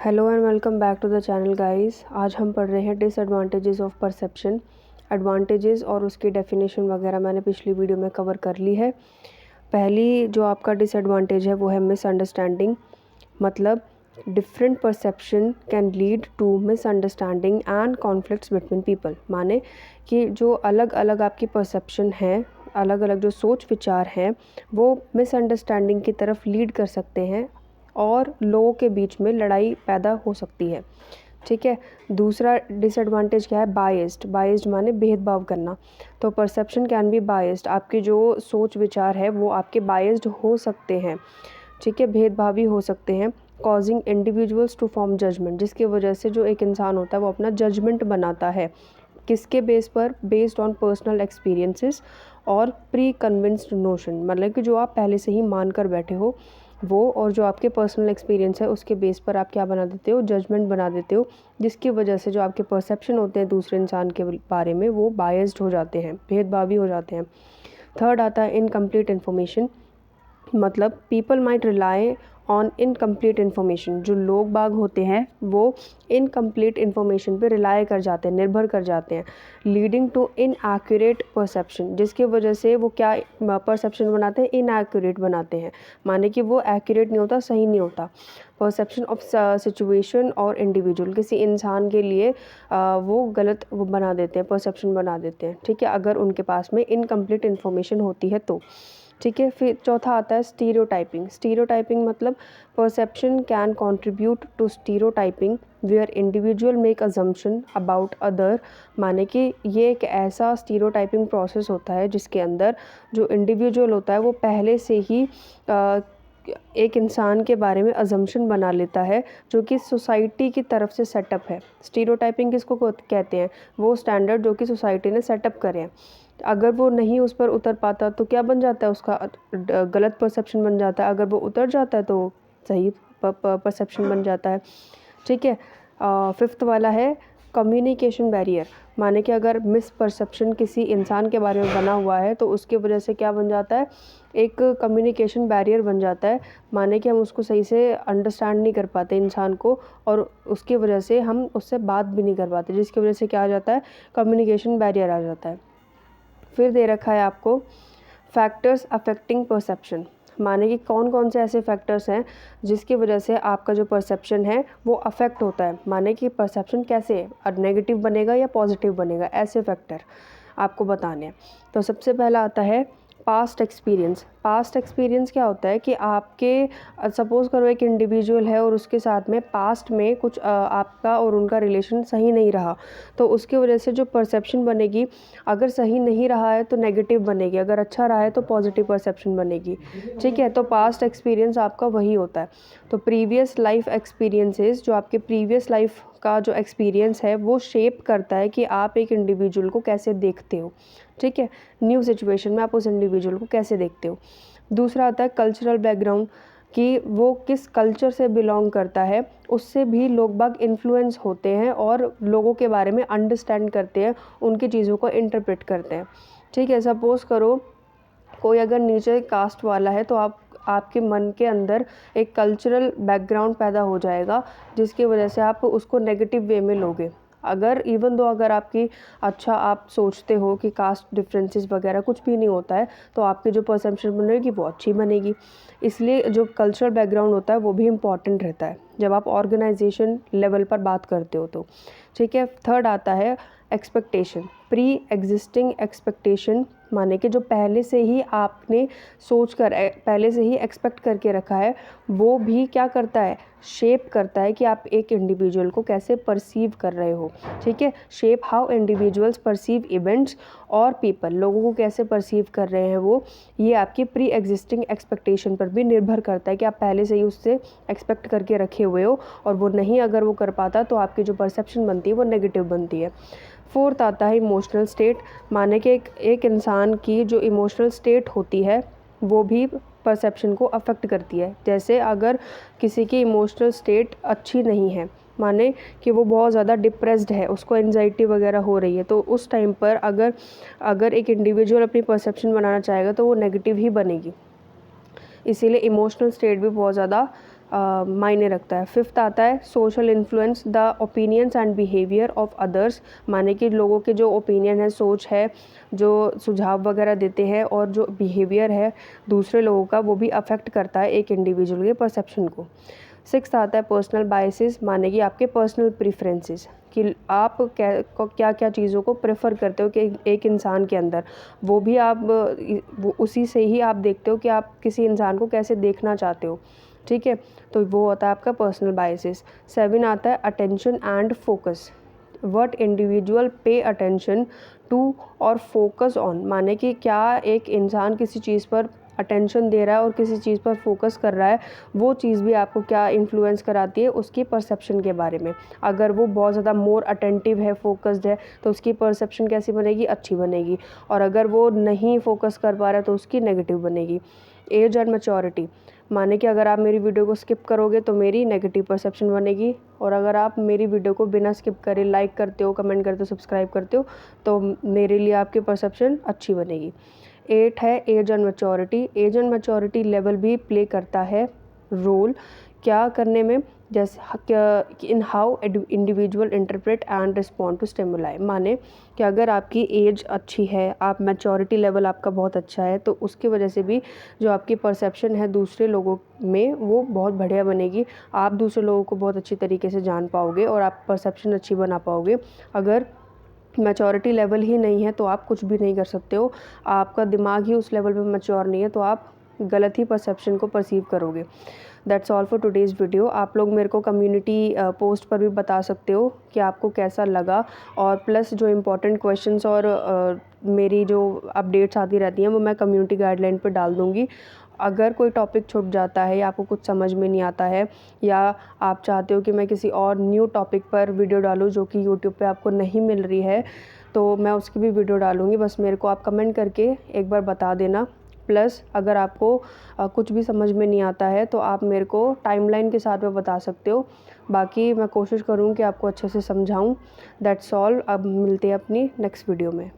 Hello and welcome back to the channel guys. आज हम पढ़ रहे हैं डिसएडवांटेजेस ऑफ परसेप्शन। एडवांटेजेस और उसकी डेफिनेशन वगैरह मैंने पिछली वीडियो में कवर कर ली है। पहली जो आपका डिसएडवांटेज है वो है मिसअंडरस्टैंडिंग। मतलब different perception can lead to misunderstanding and conflicts between people. माने कि जो अलग अलग आपकी परसेप्शन है, अलग अलग जो सोच विचार हैं, वो मिसअंडरस्टैंडिंग की तरफ लीड कर सकते हैं और लोगों के बीच में लड़ाई पैदा हो सकती है। ठीक है। दूसरा डिसएडवांटेज क्या है? बायस्ड। बायस्ड माने भेदभाव करना। तो परसेप्शन कैन बी बायस्ड। आपकी जो सोच विचार है वो आपके बायस्ड हो सकते हैं। ठीक है, भेदभावी हो सकते हैं। Causing individuals to form judgement, जिसकी वजह से जो एक इंसान होता है वो अपना जजमेंट बनाता है। किसके बेस पर? बेस्ड ऑन पर्सनल एक्सपीरियंसेस और प्री कन्विंस्ड नोशन। मतलब कि जो आप पहले से ही मान कर बैठे हो वो, और जो आपके पर्सनल एक्सपीरियंस है उसके बेस पर आप क्या बना देते हो? जजमेंट बना देते हो, जिसकी वजह से जो आपके परसेप्शन होते हैं दूसरे इंसान के बारे में वो बायस्ड हो जाते हैं, भेदभावी हो जाते हैं। थर्ड आता है इनकम्प्लीट इन्फॉर्मेशन। मतलब people might rely on incomplete information. जो लोग बाग होते हैं वो इनकम्प्लीट इन्फॉर्मेशन पे रिलाई कर जाते हैं, निर्भर कर जाते हैं, लीडिंग टू इनएक्यूरेट परसेप्शन, जिसकी वजह से वो क्या परसेप्शन बनाते हैं? इनएक्यूरेट बनाते हैं। माने कि वो एक्यूरेट नहीं होता, सही नहीं होता। परसेप्शन ऑफ सिचुएशन और इंडिविजुअल, किसी इंसान के लिए वो गलत वो बना देते हैं, परसेप्शन बना देते हैं। ठीक है, अगर उनके पास में इनकम्प्लीट इन्फॉर्मेशन होती है तो। ठीक है। फिर चौथा आता है स्टीरियोटाइपिंग। स्टीरियोटाइपिंग मतलब perception can contribute to stereotyping where individual make assumption about other. माने कि ये एक ऐसा स्टीरियोटाइपिंग प्रोसेस होता है जिसके अंदर जो इंडिविजुअल होता है वो पहले से ही एक इंसान के बारे में अजम्पशन बना लेता है जो कि सोसाइटी की तरफ से सेटअप है। स्टीरियोटाइपिंग किसको कहते हैं? वो स्टैंडर्ड जो कि सोसाइटी ने सेटअप करे हैं। अगर वो नहीं उस पर उतर पाता तो क्या बन जाता है? उसका गलत परसेप्शन बन जाता है। अगर वो उतर जाता है तो सही परसेप्शन बन जाता है। ठीक है। फिफ्थ वाला है कम्युनिकेशन बैरियर। माने कि अगर मिस परसेप्शन किसी इंसान के बारे में बना हुआ है तो उसकी वजह से क्या बन जाता है? एक कम्युनिकेशन बैरियर बन जाता है। माने कि हम उसको सही से अंडरस्टैंड नहीं कर पाते इंसान को, और उसकी वजह से हम उससे बात भी नहीं कर पाते, जिसकी वजह से क्या आ जाता है? कम्युनिकेशन बैरियर आ जाता है। फिर दे रखा है आपको फैक्टर्स अफेक्टिंग परसेप्शन। माने कि कौन कौन से ऐसे फैक्टर्स हैं जिसकी वजह से आपका जो परसेप्शन है वो अफेक्ट होता है। माने कि परसेप्शन कैसे नेगेटिव बनेगा या पॉजिटिव बनेगा, ऐसे फैक्टर आपको बताने हैं। तो सबसे पहला आता है पास्ट एक्सपीरियंस। पास्ट एक्सपीरियंस क्या होता है कि आपके सपोज़ करो एक इंडिविजुअल है और उसके साथ में पास्ट में कुछ आपका और उनका रिलेशन सही नहीं रहा, तो उसकी वजह से जो परसेप्शन बनेगी, अगर सही नहीं रहा है तो नेगेटिव बनेगी, अगर अच्छा रहा है तो पॉजिटिव परसेप्शन बनेगी। ठीक है। तो पास्ट एक्सपीरियंस आपका वही होता है। तो प्रीवियस लाइफ एक्सपीरियंसेस, जो आपके प्रीवियस लाइफ का जो एक्सपीरियंस है वो शेप करता है कि आप एक इंडिविजुअल को कैसे देखते हो। ठीक है। न्यू सिचुएशन में आप उस इंडिविजुअल को कैसे देखते हो। दूसरा आता है कल्चरल बैकग्राउंड, कि वो किस कल्चर से बिलोंग करता है, उससे भी लोग बाग इन्फ्लुएंस होते हैं और लोगों के बारे में अंडरस्टैंड करते हैं, उनकी चीज़ों को इंटरप्रेट करते हैं। ठीक है। सपोज़ करो कोई अगर नीचे कास्ट वाला है तो आपके मन के अंदर एक कल्चरल बैकग्राउंड पैदा हो जाएगा जिसकी वजह से आप उसको नेगेटिव वे में लोगे। अगर इवन दो अगर आपकी अच्छा आप सोचते हो कि कास्ट डिफरेंसेस वगैरह कुछ भी नहीं होता है, तो आपकी जो परसेप्शन बनेगी वो अच्छी बनेगी। इसलिए जो कल्चरल बैकग्राउंड होता है वो भी इम्पॉर्टेंट रहता है जब आप ऑर्गेनाइजेशन लेवल पर बात करते हो तो। ठीक है। थर्ड आता है एक्सपेक्टेशन। प्री एग्जिस्टिंग एक्सपेक्टेशन, माने कि जो पहले से ही आपने सोच कर पहले से ही एक्सपेक्ट करके रखा है, वो भी क्या करता है? शेप करता है कि आप एक इंडिविजुअल को कैसे परसीव कर रहे हो। ठीक है। Shape how individuals perceive events और पीपल, लोगों को कैसे परसीव कर रहे हैं वो, ये आपकी प्री एग्जिस्टिंग एक्सपेक्टेशन पर भी निर्भर करता है कि आप पहले से ही उससे एक्सपेक्ट करके रखे हुए हो, और वो नहीं अगर वो कर पाता तो आपकी जो परसेप्शन बनती है वो नेगेटिव बनती है। फोर्थ आता है इमोशनल स्टेट। माने कि एक इंसान की जो इमोशनल स्टेट होती है वो भी परसेप्शन को अफेक्ट करती है। जैसे अगर किसी की इमोशनल स्टेट अच्छी नहीं है, माने कि वो बहुत ज़्यादा डिप्रेस्ड है, उसको एंजाइटी वगैरह हो रही है, तो उस टाइम पर अगर एक इंडिविजुअल अपनी परसेप्शन बनाना चाहेगा तो वो नेगेटिव ही बनेगी। इसीलिए इमोशनल स्टेट भी बहुत ज़्यादा मायने रखता है। 5th आता है social influence, the opinions and behaviour of others, माने कि लोगों के जो ओपिनियन है, सोच है, जो सुझाव वगैरह देते हैं और जो बिहेवियर है दूसरे लोगों का, वो भी अफेक्ट करता है एक इंडिविजुअल के परसेप्शन को। 6th आता है पर्सनल बायसेस, माने कि आपके पर्सनल प्रेफरेंसेस, कि आप क्या क्या चीज़ों को प्रेफर करते हो कि एक इंसान के अंदर, वो भी आप वो उसी से ही आप देखते हो कि आप किसी इंसान को कैसे देखना चाहते हो। ठीक है, तो वो होता है आपका पर्सनल बायसेस। 7 आता है attention and focus, what individual pay attention to और फोकस ऑन, माने कि क्या एक इंसान किसी चीज़ पर अटेंशन दे रहा है और किसी चीज़ पर फोकस कर रहा है, वो चीज़ भी आपको क्या इन्फ्लुएंस कराती है उसकी परसेप्शन के बारे में। अगर वो बहुत ज़्यादा मोर अटेंटिव है, फोकस्ड है, तो उसकी परसेप्शन कैसी बनेगी, अच्छी बनेगी, और अगर वो नहीं फोकस कर पा रहा है तो उसकी नेगेटिव बनेगी। एज एंड मैच्योरिटी, माने कि अगर आप मेरी वीडियो को स्किप करोगे तो मेरी नेगेटिव परसेप्शन बनेगी, और अगर आप मेरी वीडियो को बिना स्किप करे लाइक करते हो, कमेंट करते हो, सब्सक्राइब करते हो, तो मेरे लिए आपकी परसेप्शन अच्छी बनेगी। 8 है age and maturity, age and maturity level भी प्ले करता है रोल क्या करने में, जैसे in how individual interpret and respond to stimuli, माने कि अगर आपकी एज अच्छी है, आप मैच्योरिटी लेवल आपका बहुत अच्छा है, तो उसकी वजह से भी जो आपकी परसेप्शन है दूसरे लोगों में वो बहुत बढ़िया बनेगी। आप दूसरे लोगों को बहुत अच्छी तरीके से जान पाओगे और आप परसेप्शन अच्छी बना पाओगे। अगर मैच्योरिटी लेवल ही नहीं है तो आप कुछ भी नहीं कर सकते हो, आपका दिमाग ही उस लेवल पे मैच्योर नहीं है, तो आप गलत ही परसेप्शन को परसीव करोगे। That's all for today's video. आप लोग मेरे को कम्युनिटी पोस्ट पर भी बता सकते हो कि आपको कैसा लगा, और प्लस जो इम्पोर्टेंट क्वेश्चंस और मेरी जो अपडेट्स आती रहती हैं वो मैं कम्युनिटी गाइडलाइन पर डाल दूँगी। अगर कोई टॉपिक छूट जाता है या आपको कुछ समझ में नहीं आता है, या आप चाहते हो कि मैं किसी और न्यू टॉपिक पर वीडियो डालूँ जो कि यूट्यूब पे आपको नहीं मिल रही है, तो मैं उसकी भी वीडियो डालूँगी। बस मेरे को आप कमेंट करके एक बार बता देना। प्लस अगर आपको कुछ भी समझ में नहीं आता है तो आप मेरे को टाइमलाइन के साथ में बता सकते हो, बाकी मैं कोशिश करूँ कि आपको अच्छे से समझाऊँ। That's all. अब मिलते हैं अपनी नेक्स्ट वीडियो में।